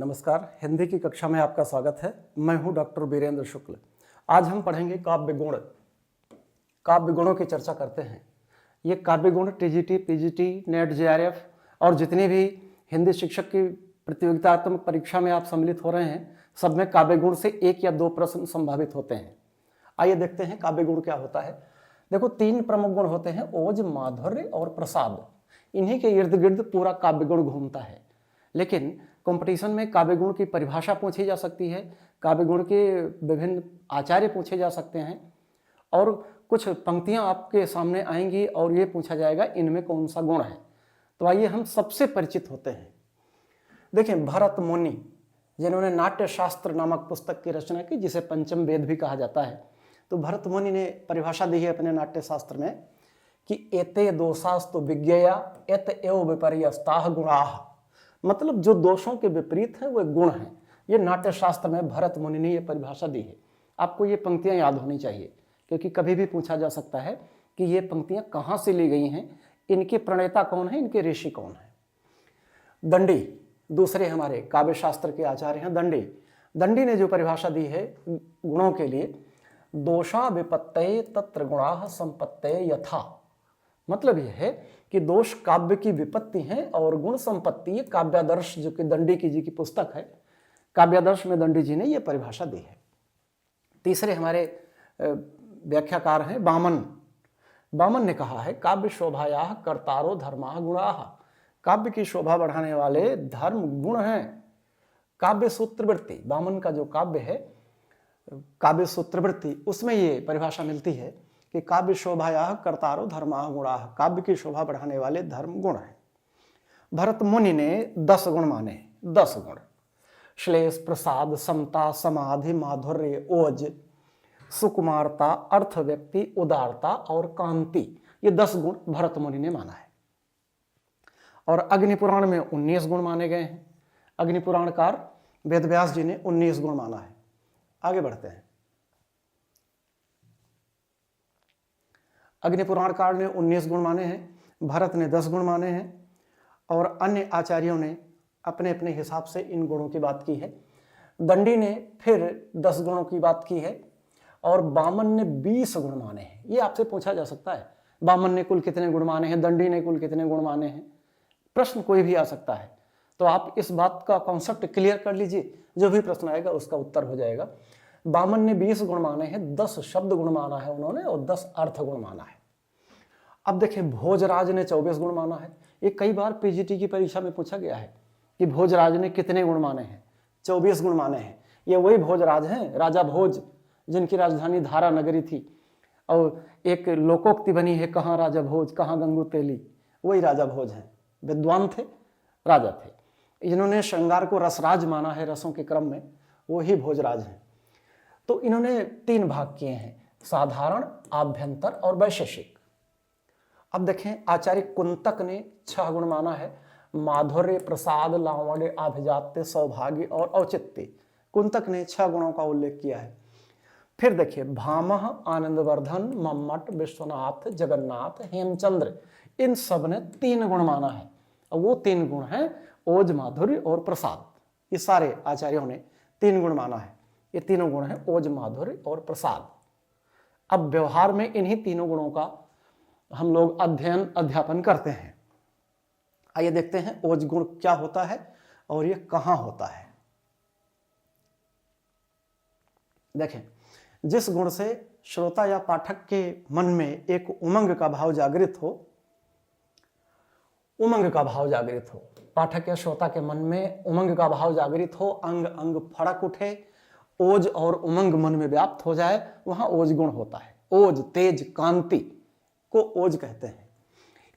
नमस्कार। हिंदी की कक्षा में आपका स्वागत है। मैं हूं डॉक्टर वीरेंद्र शुक्ल। आज हम पढ़ेंगे काव्य गुण। काव्य गुणों की चर्चा करते हैं। ये काव्य गुण टीजीटी, पीजीटी, नेट, जेआरएफ और जितनी भी हिंदी शिक्षक की प्रतियोगितात्मक परीक्षा में आप सम्मिलित हो रहे हैं, सब में काव्य गुण से 1 या 2 प्रश्न संभावित होते हैं। आइए देखते हैं काव्य गुण क्या होता है। देखो, 3 प्रमुख गुण होते हैं, ओज, माधुर्य और प्रसाद। इन्हीं के इर्द गिर्द पूरा काव्य गुण घूमता है। लेकिन कंपटीशन में काव्य गुण की परिभाषा पूछी जा सकती है, काव्य गुण के विभिन्न आचार्य पूछे जा सकते हैं और कुछ पंक्तियां आपके सामने आएंगी और ये पूछा जाएगा इनमें कौन सा गुण है। तो आइए हम सबसे परिचित होते हैं। देखें, भरत मुनि जिन्होंने नाट्य शास्त्र नामक पुस्तक की रचना की, जिसे पंचम वेद भी कहा जाता है, तो भरत मुनि ने परिभाषा दी है अपने नाट्य शास्त्र में कि एते दोषास्तु विज्ञेया एत एव विपर्यस्ताः गुणाः। मतलब जो दोषों के विपरीत हैं वो गुण हैं। ये नाट्य शास्त्र में भरत मुनि ने ये परिभाषा दी है। आपको ये पंक्तियां याद होनी चाहिए, क्योंकि कभी भी पूछा जा सकता है कि ये पंक्तियां कहाँ से ली गई हैं, इनके प्रणेता कौन है, इनके ऋषि कौन है। दंडी दूसरे हमारे काव्य शास्त्र के आचार्य हैं दंडी। दंडी ने जो परिभाषा दी है गुणों के लिए, दोषा विपत्तये तत्र गुणाः संपत्तये यथा। मतलब यह है कि दोष काव्य की विपत्ति है और गुण संपत्ति। ये काव्यादर्श जो कि दंडी जी की पुस्तक है, काव्यादर्श में दंडी जी ने यह परिभाषा दी है। तीसरे हमारे व्याख्याकार हैं वामन। वामन ने कहा है काव्य शोभायाः कर्तारो धर्माः गुणाः। काव्य की शोभा बढ़ाने वाले धर्म गुण हैं। काव्य सूत्रवृत्ति, वामन का जो काव्य है काव्य सूत्रवृत्ति, उसमें ये परिभाषा मिलती है कि काव्य शोभायाः कर्तारो धर्माः गुणाः। काव्य की शोभा बढ़ाने वाले धर्म गुण हैं। भरत मुनि ने 10 गुण माने, 10 गुण। श्लेष, प्रसाद, समता, समाधि, माधुर्य, ओज, सुकुमारता, अर्थ व्यक्ति, उदारता और कांति। ये 10 गुण भरत मुनि ने माना है। और अग्निपुराण में 19 गुण माने गए हैं। अग्निपुराणकार वेदव्यास जी ने 19 गुण माना है। आगे बढ़ते हैं। अग्निपुराणकार ने 19 गुण माने हैं, भरत ने 10 गुण माने हैं और अन्य आचार्यों ने अपने अपने हिसाब से इन गुणों की बात की है। दंडी ने फिर 10 गुणों की बात की है और वामन ने 20 गुण माने हैं। ये आपसे पूछा जा सकता है, वामन ने कुल कितने गुण माने हैं, दंडी ने कुल कितने गुण माने हैं। प्रश्न कोई भी आ सकता है, तो आप इस बात का कॉन्सेप्ट क्लियर कर लीजिए, जो भी प्रश्न आएगा उसका उत्तर हो जाएगा। वामन ने 20 गुण माने हैं, 10 शब्द गुण माना है उन्होंने और 10 अर्थ गुण माना है। अब देखें, भोजराज ने 24 गुण माना है। ये कई बार पीजीटी की परीक्षा में पूछा गया है कि भोजराज ने कितने गुण माने हैं। 24 गुण माने हैं। ये वही भोजराज हैं, राजा भोज, जिनकी राजधानी धारा नगरी थी और एक लोकोक्ति बनी है, कहाँ राजा भोज कहाँ गंगू तेली। वही राजा भोज हैं, विद्वान थे, राजा थे। जिन्होंने श्रृंगार को रसराज माना है रसों के क्रम में, वो ही भोजराज हैं। तो इन्होंने 3 भाग किए हैं, साधारण, आभ्यंतर और वैशेषिक। अब देखें, आचार्य कुंतक ने 6 गुण माना है, माधुर्य, प्रसाद, लावण्य, आभिजात्य, सौभाग्य और औचित्य। कुंतक ने 6 गुणों का उल्लेख किया है। फिर देखिए, भामह, आनंदवर्धन, मम्मट, विश्वनाथ, जगन्नाथ, हेमचंद्र, इन सब ने 3 गुण माना है और वो 3 गुण हैं ओज, माधुर्य और प्रसाद। ये सारे आचार्यों ने 3 गुण माना है। ये तीनों गुण हैं ओज, माधुर्य और प्रसाद। अब व्यवहार में इन्हीं तीनों गुणों का हम लोग अध्यापन करते हैं। आइए देखते हैं ओज गुण क्या होता है और ये कहां होता है। देखें, जिस गुण से श्रोता या पाठक के मन में एक उमंग का भाव जागृत हो, उमंग का भाव जागृत हो, पाठक या श्रोता के मन में उमंग का भाव जागृत हो, अंग अंग फड़क उठे, ओज और उमंग मन में व्याप्त हो जाए, वहां ओज गुण होता है। ओज, तेज, कांति को ओज कहते हैं।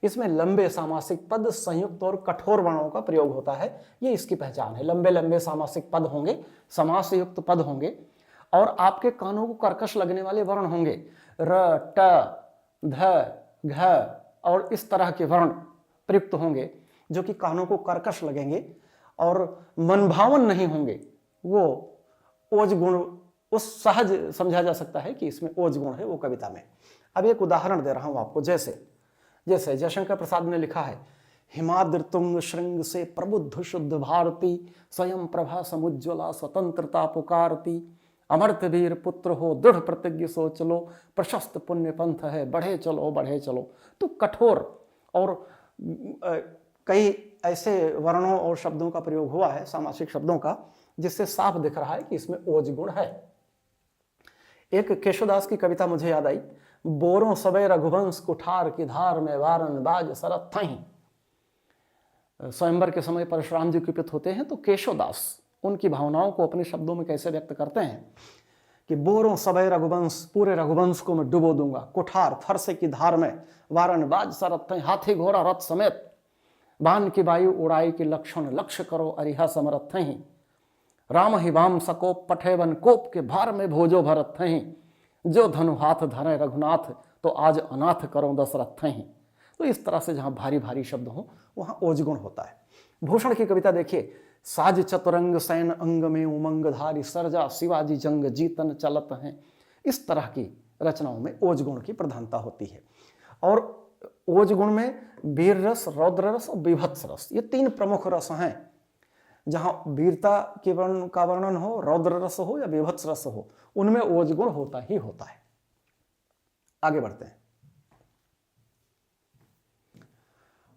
इसमें लंबे सामासिक पद, संयुक्त और कठोर वर्णों का प्रयोग होता है। ये इसकी पहचान है। लंबे लंबे सामासिक पद होंगे, समास युक्त पद होंगे और आपके कानों को कर्कश लगने वाले वर्ण होंगे। र, ट, ध, घ और इस तरह के वर्ण प्रयुक्त होंगे जो कि कानों को कर्कश लगेंगे और मनभावन नहीं होंगे। वो ओज गुण उस सहज समझा जा सकता है कि इसमें ओज गुण है वो कविता में। अब एक उदाहरण दे रहा हूं आपको। जैसे जयशंकर प्रसाद ने लिखा है हिमाद्र तुंग श्रृंग से प्रबुद्ध शुद्ध भारती, स्वयं प्रभा समुज्ज्वला स्वतंत्रता पुकारती। अमर्त वीर पुत्र हो दृढ़ प्रतिज्ञ सोच लो, प्रशस्त पुण्य पंथ है बढ़े चलो बढ़े चलो। तो कठोर और कई ऐसे वर्णों और शब्दों का प्रयोग हुआ है, सामासिक शब्दों का, जिससे साफ दिख रहा है कि इसमें ओज गुण है। एक केशवदास की कविता मुझे याद आई, बोरों सबे रघुवंश कुठार की धार में वारन बाज सरत थहीं। स्वयंवर के समय परशुराम जी कुपित होते हैं तो केशवदास उनकी भावनाओं को अपने शब्दों में कैसे व्यक्त करते हैं कि बोरों सबे रघुवंश, पूरे रघुवंश को मैं डुबो दूंगा, कुठार फरसे की धार में, वारन बाज सरत थहीं, हाथी घोड़ा रथ समेत, बाण की वायु उड़ाई के लक्षण, लक्ष्य करो अरिहा समरथ थहीं। राम ही वाम सकोप पठेवन कोप के भार में भोजो भरत थहीं, जो धनु हाथ धरे रघुनाथ, तो आज अनाथ करो दशरथ थहीं। तो इस तरह से जहां भारी भारी शब्द हो वहां ओजगुण होता है। भूषण की कविता देखिए, साज चतुरंग सैन अंग में उमंगधारी, सरजा शिवाजी जंग जीतन चलत हैं। इस तरह की रचनाओं में ओजगुण की प्रधानता होती है। और ओजगुण में वीर रस, रौद्र रस और बीभत्स रस, ये तीन प्रमुख रस हैं। जहां वीरता के वर्ण का वर्णन हो, रौद्र रस हो या बीभत्स रस हो, उनमें ओजगुण होता ही होता है। आगे बढ़ते हैं।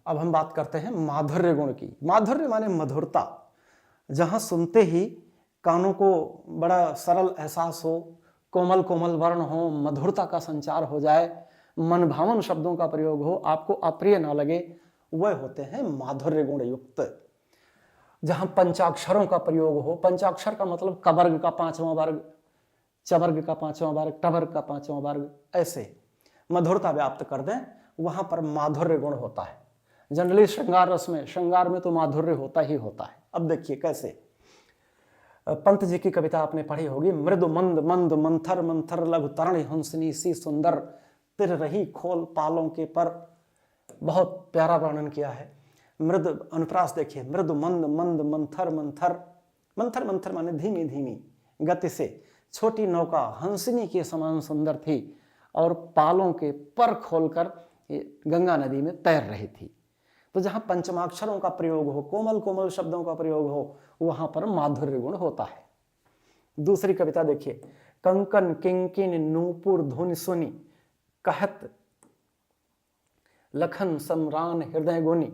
अब हम बात करते हैं माधुर्य गुण की। माधुर्य माने मधुरता, जहां सुनते ही कानों को बड़ा सरल एहसास हो, कोमल कोमल वर्ण हो, मधुरता का संचार हो जाए, मन भावन शब्दों का प्रयोग हो, आपको अप्रिय ना लगे, वह होते हैं माधुर्य गुण युक्त। जहां पंचाक्षरों का प्रयोग हो, पंचाक्षर का मतलब कवर्ग का पांचवां वर्ग, चवर्ग का पांचवां वर्ग, टवर्ग का पांचवां वर्ग, ऐसे मधुरता व्याप्त कर दें, वहां पर माधुर्य गुण होता है। जनरली श्रृंगार रस में, श्रृंगार में तो माधुर्य होता ही होता है। अब देखिए कैसे, पंत जी की कविता आपने पढ़ी होगी, मृदु मंद मंद मंथर मंथर लघु तरणी हंसनी सी सुंदर, तिर रही खोल पालों के पर। बहुत प्यारा वर्णन किया है। मृद अनुप्रास देखिए, मृदु मंद मंद मंथर मंथर, मंथर मंथर माने धीमी धीमी गति से छोटी नौका हंसनी के समान सुंदर थी और पालों के पर खोलकर गंगा नदी में तैर रही थी। तो जहां पंचमाक्षरों का प्रयोग हो, कोमल कोमल शब्दों का प्रयोग हो, वहां पर माधुर्य गुण होता है। दूसरी कविता देखिए, कंकन किंकिन नूपुर धुन सुनी, कहत लखन सम्रान हृदय गुनी।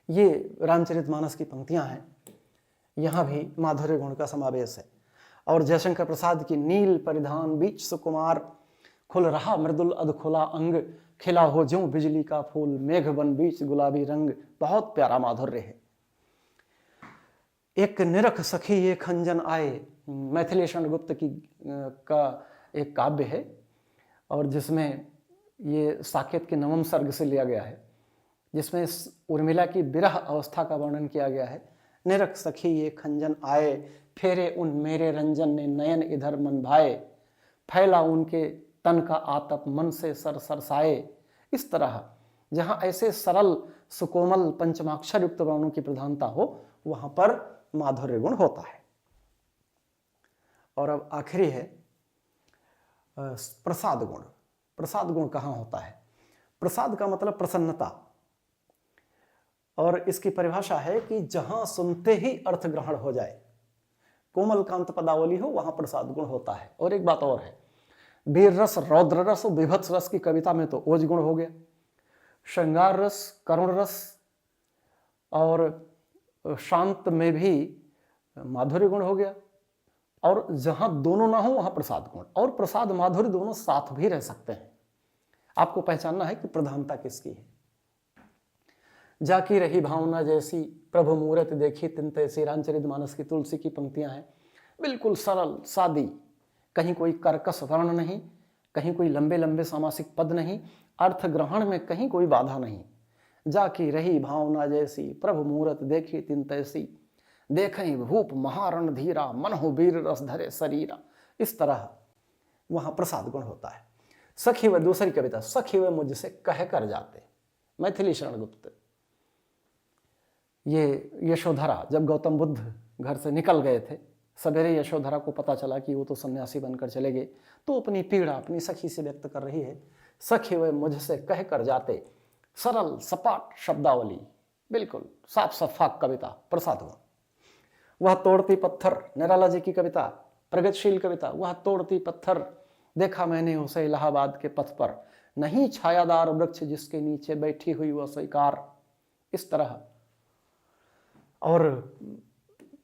ये रामचरितमानस की पंक्तियां हैं। यहां भी माधुर्य गुण का समावेश है। और जयशंकर प्रसाद की नील परिधान बीच सुकुमार, खुल रहा मृदुल अधखुला अंग, खिला हो ज्यों बिजली का फूल, मेघ बन बीच गुलाबी रंग। बहुत प्यारा माधुर्य है। एक निरख सखी ये खंजन आए, मैथिली शरण गुप्त की का एक काव्य है और जिसमें ये साकेत के नवम सर्ग से लिया गया है, जिसमें उर्मिला की विरह अवस्था का वर्णन किया गया है। निरख सखी ये खंजन आए, फेरे उन मेरे रंजन ने नयन इधर मन भाए, फैला उनके तन का आतप मन से सर सरसाए। इस तरह जहां ऐसे सरल सुकोमल पंचमाक्षर युक्त वर्णों की प्रधानता हो, वहां पर माधुर्य गुण होता है। और अब आखिरी है प्रसाद गुण। प्रसाद गुण कहाँ होता है? प्रसाद का मतलब प्रसन्नता, और इसकी परिभाषा है कि जहां सुनते ही अर्थ ग्रहण हो जाए, कोमल कांत पदावली हो, वहां प्रसाद गुण होता है। और एक बात और है, वीर रस, रौद्र रस और बीभत्स रस की कविता में तो ओज गुण हो गया, श्रृंगार रस, करुण रस और शांत में भी माधुर्य गुण हो गया। और जहां दोनों ना हो वहां प्रसाद गुण, और प्रसाद माधुर्य दोनों साथ भी रह सकते हैं। आपको पहचानना है कि प्रधानता किसकी है। जाकी रही भावना जैसी, प्रभु मूरत देखी तिन तैसी, रामचरितमानस की तुलसी की पंक्तियां हैं। बिल्कुल सरल सादी, कहीं कोई कर्कश वर्ण नहीं, कहीं कोई लंबे लंबे सामासिक पद नहीं, अर्थ ग्रहण में कहीं कोई बाधा नहीं। जाकी रही भावना जैसी, प्रभु मूरत देखी तिन तैसी, देखें भूप महारण धीरा, मन हो वीर रस धरे शरीरा। इस तरह वहां प्रसाद गुण होता है। सखी व दूसरी कविता, सखी व मुझसे कह कर जाते, मैथिली शरण गुप्त। ये यशोधरा जब गौतम बुद्ध घर से निकल गए थे, सवेरे यशोधरा को पता चला कि वो तो सन्यासी बनकर चले गए, तो अपनी पीड़ा अपनी सखी से व्यक्त कर रही है। सखी वे मुझसे कह कर जाते, सरल सपाट शब्दावली, बिल्कुल साफ सफाक कविता प्रसाद गुण। वह तोड़ती पत्थर, निराला जी की कविता, प्रगतिशील कविता। वह तोड़ती पत्थर, देखा मैंने उसे इलाहाबाद के पथ पर, नहीं छायादार वृक्ष जिसके नीचे बैठी हुई वह स्वीकार। इस तरह। और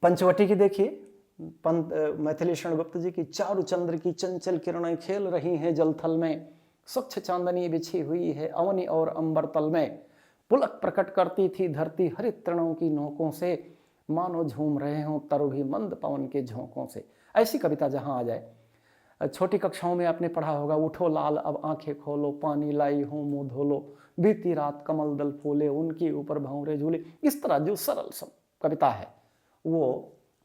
पंचवटी की देखिए, मैथिली शरण गुप्त जी की, चारु चंद्र की चंचल किरणें खेल रही हैं जलथल में, स्वच्छ चांदनी बिछी हुई है अवनी और अंबर तल में, पुलक प्रकट करती थी धरती हरित तृणों की नोकों से, मानो झूम रहे हों तरु भी मंद पवन के झोंकों से। ऐसी कविता जहां आ जाए। छोटी कक्षाओं में आपने पढ़ा होगा, उठो लाल अब आंखें खोलो, पानी लाई हूं मुंह धोलो, बीती रात कमल दल फूले, उनके ऊपर भंवरे झूले। इस तरह जो सरल सब कविता है वो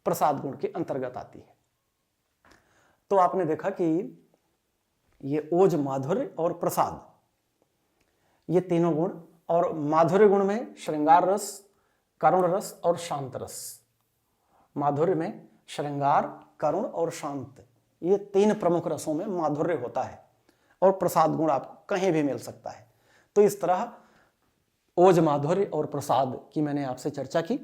प्रसाद गुण के अंतर्गत आती है। तो आपने देखा कि ये ओज, माधुर्य और प्रसाद, ये तीनों गुण, और माधुर्य गुण में श्रृंगार रस, करुण रस और शांत रस। माधुर्य में श्रृंगार, करुण और शांत, ये तीन प्रमुख रसों में माधुर्य होता है, और प्रसाद गुण आपको कहीं भी मिल सकता है। तो इस तरह ओज, माधुर्य और प्रसाद की मैंने आपसे चर्चा की,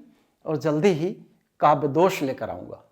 और जल्दी ही काव्य दोष लेकर आऊंगा।